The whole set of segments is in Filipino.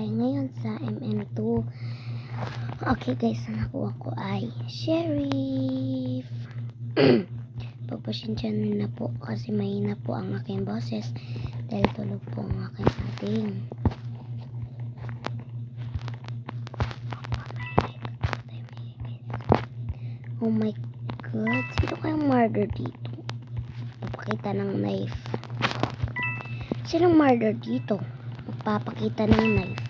Ngayon sa MM2. Okay guys, ang nakuha ko ay Sheriff. Pagpasensyahan na po kasi mahina po ang aking boses dahil tulog po ang aking ating. Oh my god, sino kayang murder dito? Magpakita ng knife. Sinong murder dito? Magpapakita ng knife.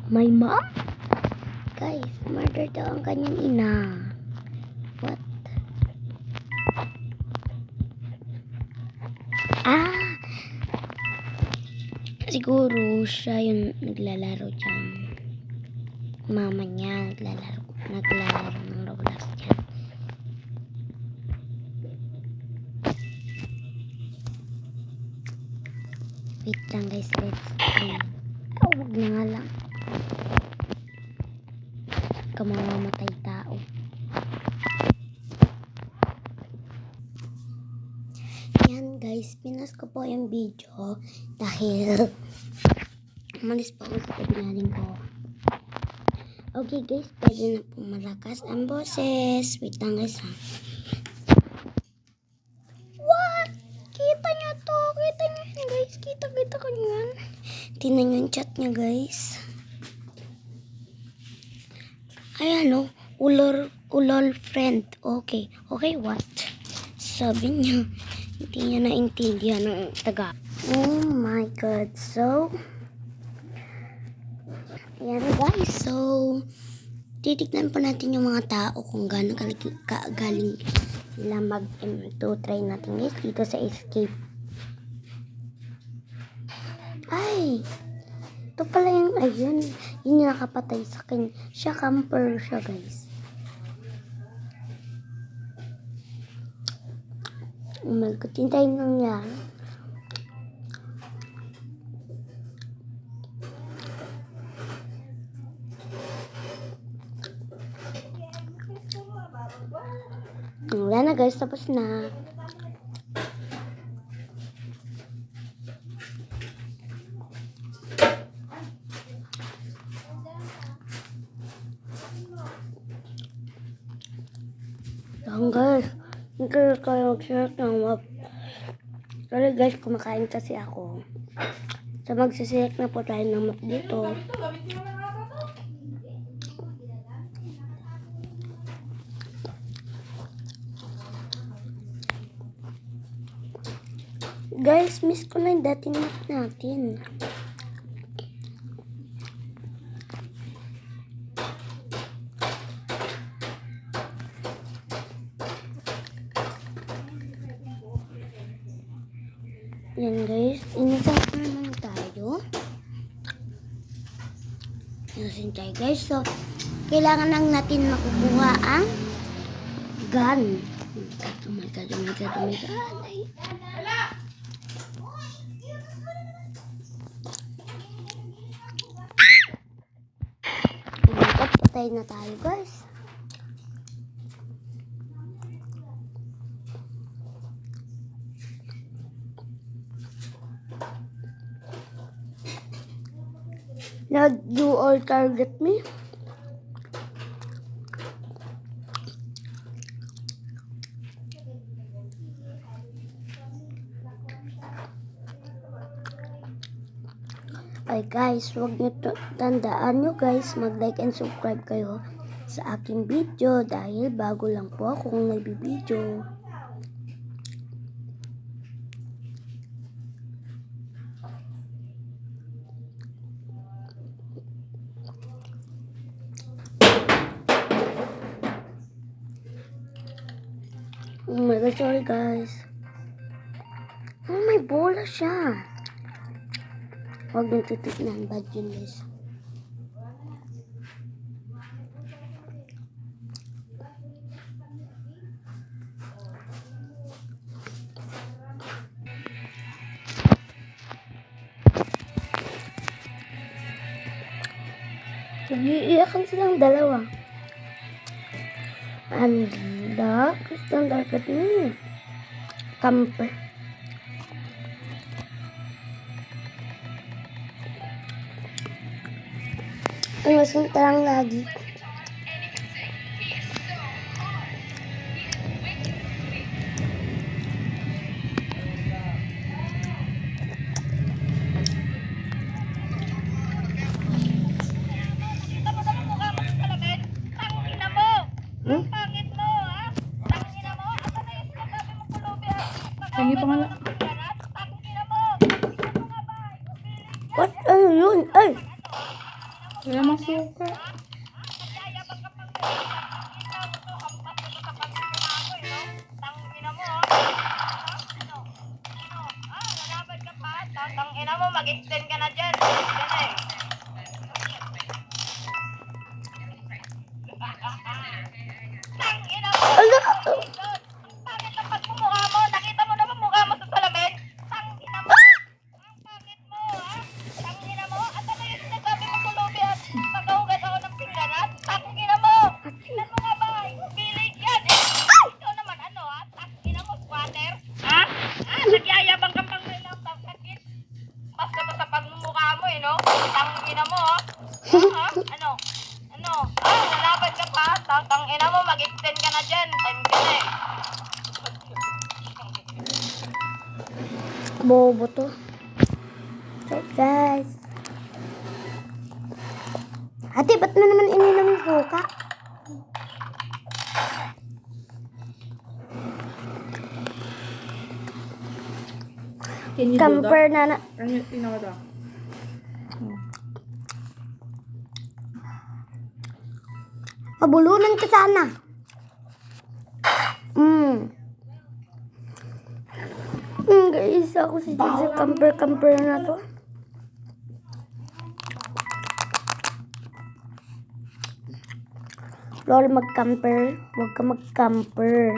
My mom? Guys, murder daw ang kanyang ina. What? Siguro siya yung naglalaro dyan. Mama niya naglalaro ng Roblox dyan. Wait lang guys, let's see. Huwag na nga lang. Mamamatay tao. Yan guys, pinas ko po yung video dahil umalis po ako sa kabinaling ko. Okay guys, pwede na po malakas ang boses. Wait lang guys ha. What? Kita nyo to. Kita nyo yan guys. Kita ko nyo yan. Tingnan nyo yung chat nyo guys. Ay ano, ulol friend. Okay, what? Sabi niya, hindi niya naintindihan ng taga. Oh my god, so ayan guys, so titignan po natin yung mga tao kung gaano kagaling sila mag-M2. Try natin guys dito sa escape. Ay! Ito pala yung, ayun, yun yung nakapatay sa akin. Siya, camper siya, guys. Oh my god, hintayin lang yan. Wala na guys, tapos na. Yan guys, hindi kayo mag-share ng map. Sorry guys, kumakain kasi ako. So magsiselect na po tayo ng map dito. Guys, miss ko na yung dating map natin. Yan guys, inasal naman tayo. Inasin tayo guys. So, kailangan lang natin makukuha ang gun. Oh my god. Ay. Patay na tayo guys. Now you all target me. Okay guys, huwag nyo tandaan nyo guys, mag-like and subscribe kayo sa aking video dahil bago lang po ako kung nagbibideo. Oh my god, sorry guys. Oh, may bola siya. Huwag nang titignan, bad yun guys. Nag-iiyakan silang dalawa. Anda, gusto ang dagat niya. Camper. Ano, sinta lang lagi. Nakita mo naman mukha mo sa salamin? Tangina mo! Ang pangit mo, ha? Tangina mo? Asa na yung sinasabi mong pulubi, ha? Hingi pa nga lang. Tangina mo! Tingnan mo nga ba? Piling yan! What? Ano yun? Ay! Wala mang suka. Nagyayabang ka pang tangina mo to. Kampas mo to sa pagkakako, eh, no? Tangina mo, ha? Ano? Lalaban ka pa? Tangina mo, mag-extend ka na dyan. Yan eh. Tangina mo! Ala! Pangit ang pagmumukha mo. Nakita mo naman mukha mo sa salamin. Tangina mo. Ang pangit mo, ha? Tangina mo. At ano yung sinasabi mo pulubi at pagkahugas ako ng pingganat? Tangina mo. Tingnan mo nga ba? Pilig yan. Ikaw naman ano, ha? Tangina mo, squatter. Ha? Nagyayabang ka pang may laptop sakit. Mas ka to sa pagmumukha mo, eh, no? Tangina mo, ha? Ha? Ano? Ano? Lalaban ka pa? Tangina mo, mag-extend ka na dyan. Time ka na, eh. Bobo to. So, guys. Ate, ba't mo naman ininom yung suka? Can you do that? Camper na na. Ano yung tinawag? Pabulunan ka sana. Guys, ako si Jesse camper na to. Lol, mag-camper. Huwag ka mag-camper.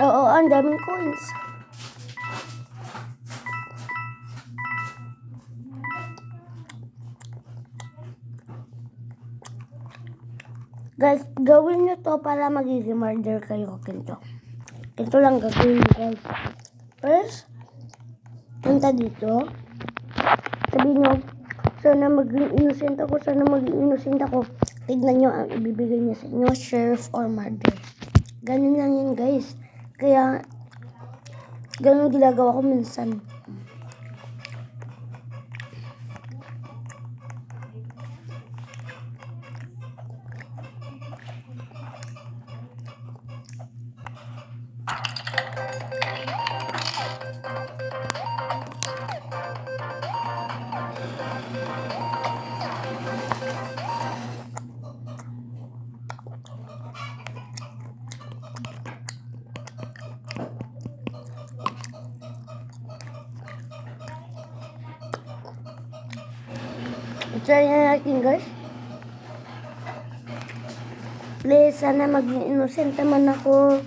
Oo, ang daming coins. Guys, gawin nyo to para magiging murder kayo kinto. Kinto lang gagawin nyo, guys. First, punta dito. Sabihin nyo, sana maging innocent ako, sana maging innocent ako. Tignan nyo ang ibibigay niya sa inyo, sheriff or murder. Ganun lang yan, guys. Kaya, ganun ginagawa ko minsan. Try na natin, guys. Please, sana maging innocent naman ako.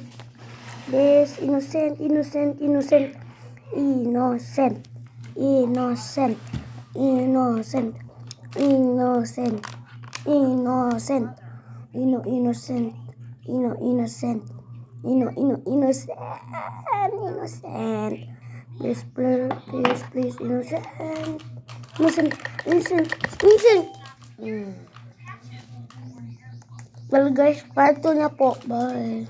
Please, innocent. Innocent. Innocent. Innocent. Innocent. Innocent. Innocent. Innocent. Innocent. Innocent. Innocent. Please, innocent. Innocent. Well guys, part 2 na po. Bye.